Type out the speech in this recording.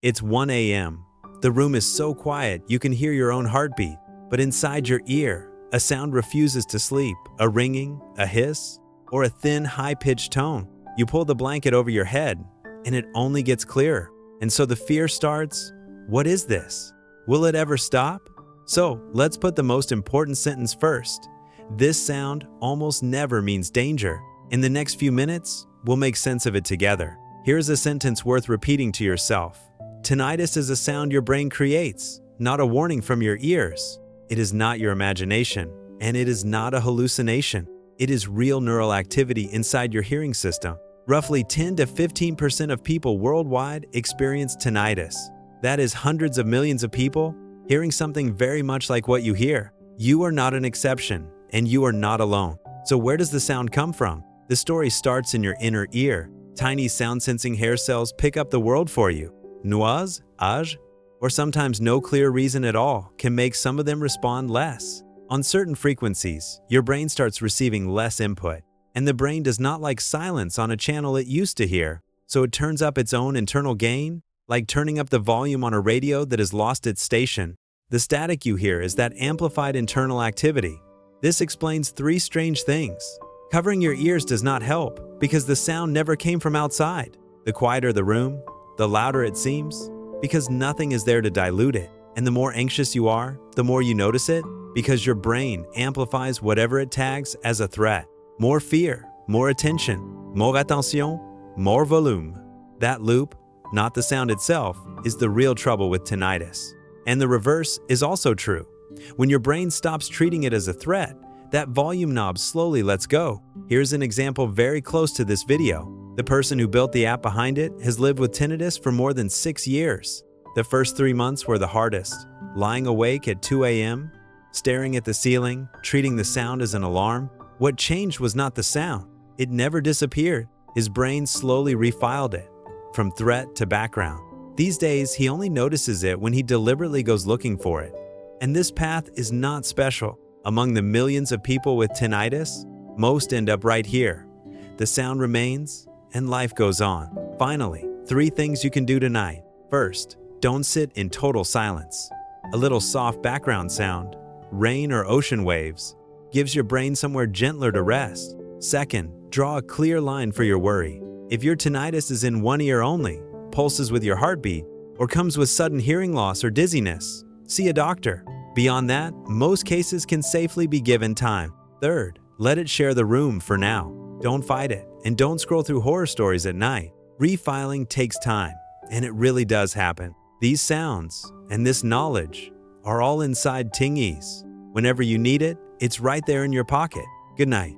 It's 1 a.m. The room is so quiet you can hear your own heartbeat, but inside your ear, a sound refuses to sleep, a ringing, a hiss, or a thin, high-pitched tone. You pull the blanket over your head, and it only gets clearer. And so the fear starts. What is this? Will it ever stop? So, let's put the most important sentence first. This sound almost never means danger. In the next few minutes, we'll make sense of it together. Here's a sentence worth repeating to yourself. Tinnitus is a sound your brain creates, not a warning from your ears. It is not your imagination, and it is not a hallucination. It is real neural activity inside your hearing system. Roughly 10 to 15% of people worldwide experience tinnitus. That is hundreds of millions of people hearing something very much like what you hear. You are not an exception, and you are not alone. So where does the sound come from? The story starts in your inner ear. Tiny sound-sensing hair cells pick up the world for you. Nuance, âge, or sometimes no clear reason at all can make some of them respond less. On certain frequencies, your brain starts receiving less input, and the brain does not like silence on a channel it used to hear, so it turns up its own internal gain, like turning up the volume on a radio that has lost its station. The static you hear is that amplified internal activity. This explains three strange things. Covering your ears does not help, because the sound never came from outside. The quieter the room, the louder it seems, because nothing is there to dilute it. And the more anxious you are, the more you notice it, because your brain amplifies whatever it tags as a threat. More fear, more attention, more attention, more volume. That loop, not the sound itself, is the real trouble with tinnitus. And the reverse is also true. When your brain stops treating it as a threat, that volume knob slowly lets go. Here's an example very close to this video. The person who built the app behind it has lived with tinnitus for more than 6 years. The first 3 months were the hardest, lying awake at 2 a.m., staring at the ceiling, treating the sound as an alarm. What changed was not the sound. It never disappeared. His brain slowly refiled it, from threat to background. These days, he only notices it when he deliberately goes looking for it. And this path is not special. Among the millions of people with tinnitus, most end up right here. The sound remains, and life goes on. Finally, 3 things you can do tonight. First, don't sit in total silence. A little soft background sound, rain or ocean waves, gives your brain somewhere gentler to rest. Second, draw a clear line for your worry. If your tinnitus is in one ear only, pulses with your heartbeat, or comes with sudden hearing loss or dizziness, see a doctor. Beyond that, most cases can safely be given time. Third, let it share the room for now. Don't fight it, and don't scroll through horror stories at night. Refiling takes time, and it really does happen. These sounds and this knowledge are all inside Tingies. Whenever you need it, it's right there in your pocket. Good night.